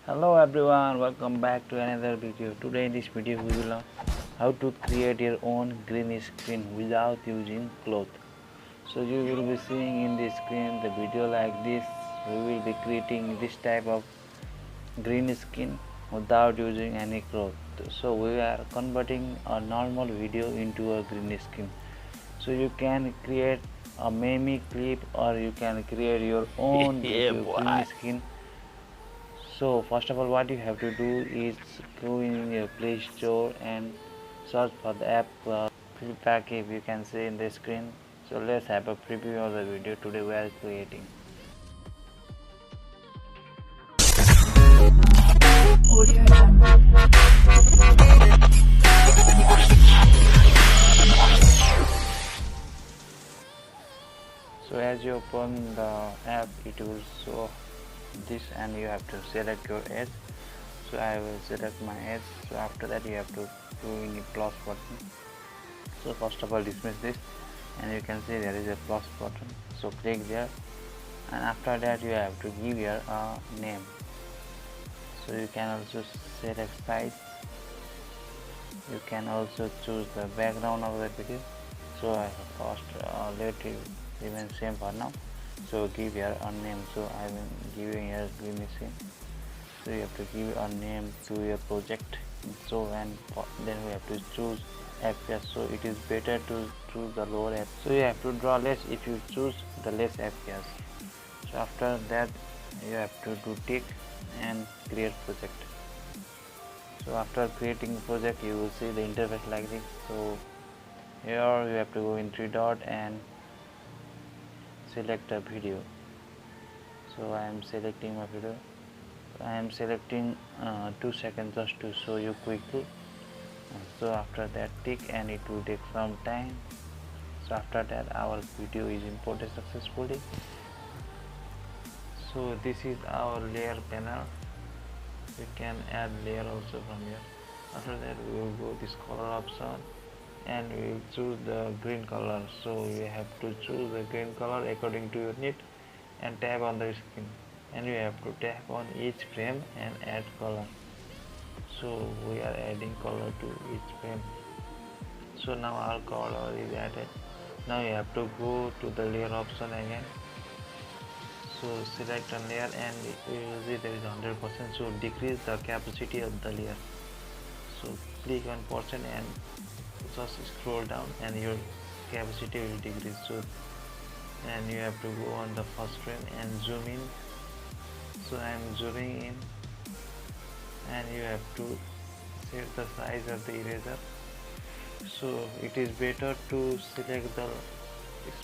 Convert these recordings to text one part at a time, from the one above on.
Hello everyone, welcome back to another video. Today in this video we will learn how to create your own green screen without using cloth. So you will be seeing in the screen the video like this. We will be creating this type of green screen without using any cloth. So we are converting a normal video into a green screen. So you can create a meme clip or you can create your own green screen. So first of all, what you have to do is go in your Play Store and search for the app Flipback, if you can see in the screen. So let's have a preview of the video today we are creating. So as you open the app, it will show this and you have to select your edge. So I will select my edge. So after that you have to do in the plus button. So first of all dismiss this and you can see there is a plus button. So click there and after that you have to give your name. So you can also select size. You can also choose the background of the video. So I first let it remain same for now. So give your name. So I will give you your green screen. So you have to give a name to your project. So and then we have to choose FPS. So it is better to choose the lower FPS. So you have to draw less if you choose the less FPS. So after that you have to do tick and create project. So after creating project you will see the interface like this. So here you have to go in three dot and select a video. So I am selecting my video. I am selecting 2 seconds just to show you quickly. So after that tick and it will take some time. So after that our video is imported successfully. So this is our layer panel. You can add layer also from here. After that we will go this color option and we will choose the green color. So you have to choose the green color according to your need and tap on the screen, and you have to tap on each frame and add color. So we are adding color to each frame. So now our color is added. Now you have to go to the layer option again. So select a layer and you will see there is 100%. So decrease the capacity of the layer. So click on percent and just scroll down and your capacity will decrease. So and you have to go on the first frame and zoom in. So I am zooming in and you have to set the size of the eraser. So it is better to select the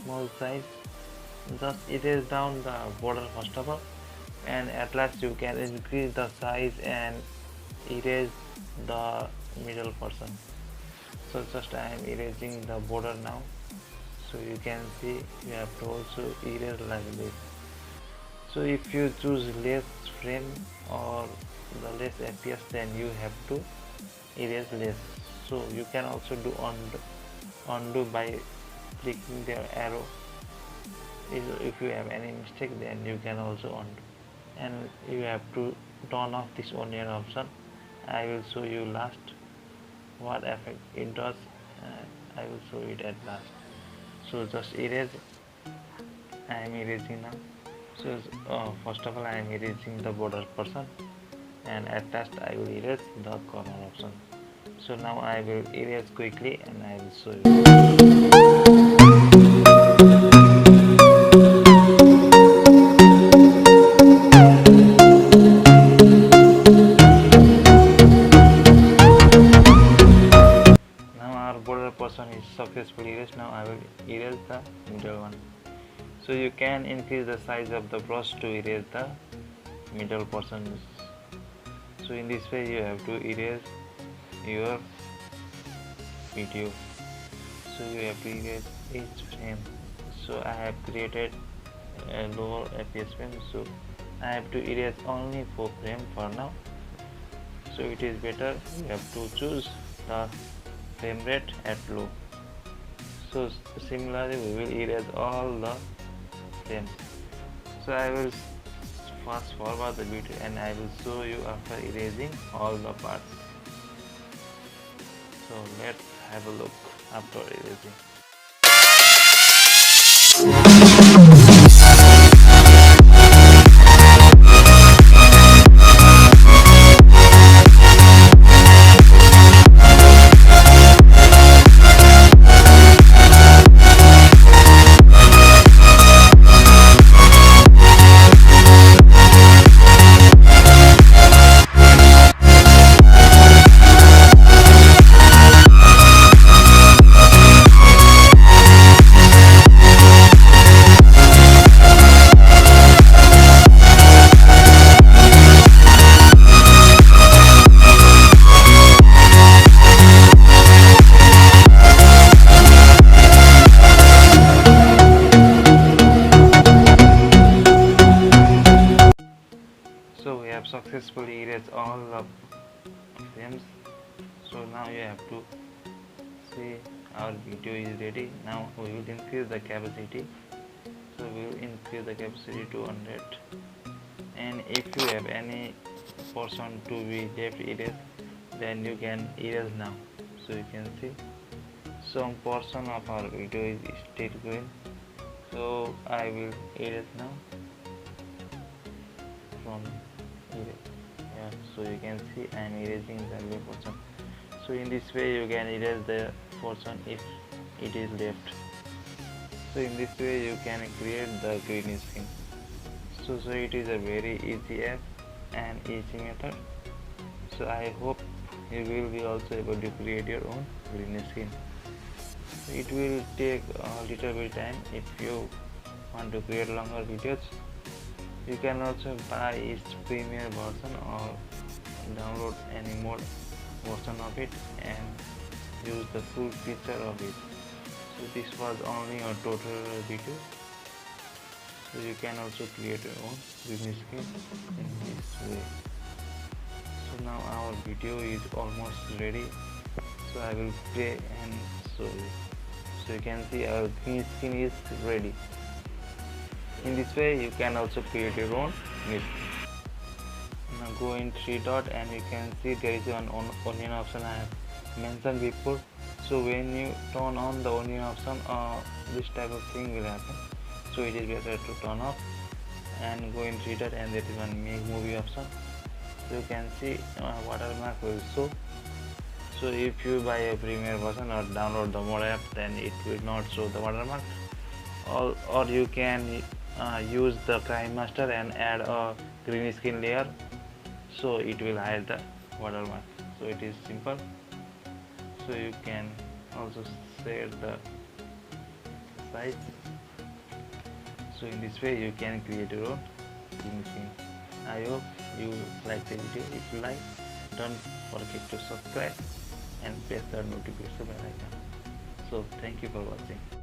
small size. Just erase down the border first of all, and at last you can increase the size and erase the middle portion. So just I am erasing the border now. So you can see you have to also erase like this. So if you choose less frame or the less FPS, then you have to erase less. So you can also do undo by clicking the arrow. If you have any mistake, then you can also undo, and you have to turn off this onion option. I will show you last what effect it does. I will show it at last. So just erase. I am erasing now. So first of all I am erasing the border portion, and at last I will erase the corner option. So now I will erase quickly and I will show you. Border portion is successfully erased. Now I will erase the middle one. So you can increase the size of the brush to erase the middle portions. So in this way you have to erase your video. So you have to erase each frame. So I have created a lower FPS frame, so I have to erase only 4 frames for now. So it is better you have to choose the frame rate at low. So similarly we will erase all the frames. So I will fast forward the video and I will show you after erasing all the parts. So let's have a look after erasing. So we have successfully erased all the frames. So now you have to see our video is ready. Now we will increase the capacity. So we will increase the capacity to 100. And if you have any portion to be left erased, then you can erase now. So you can see some portion of our video is still green. So I will erase now from erase. Yeah, so you can see I am erasing the green portion. So in this way you can erase the portion if it is left. So in this way you can create the green screen. So it is a very easy app and easy method. So I hope you will be also able to create your own green screen. It will take a little bit time if you want to create longer videos. You can also buy its premium version or download any more version of it and use the full feature of it. So this was only a tutorial video. So you can also create your own green screen in this way. So now our video is almost ready. So I will play and show you. So you can see our green screen is ready. In this way you can also create your own green screen. Now go in three dot and you can see there is an onion option I have mentioned before. So when you turn on the onion option, this type of thing will happen. So it is better to turn off and go in three dot and there is one make movie option. So you can see watermark will show. So if you buy a premium version or download the more app, then it will not show the watermark. Or you can use the Carrymaster and add a green screen layer, so it will hide the watermark. So it is simple. So you can also set the size. So in this way you can create your own green screen. I hope you like the video. If you like, don't forget to subscribe and press the notification bell icon. So thank you for watching.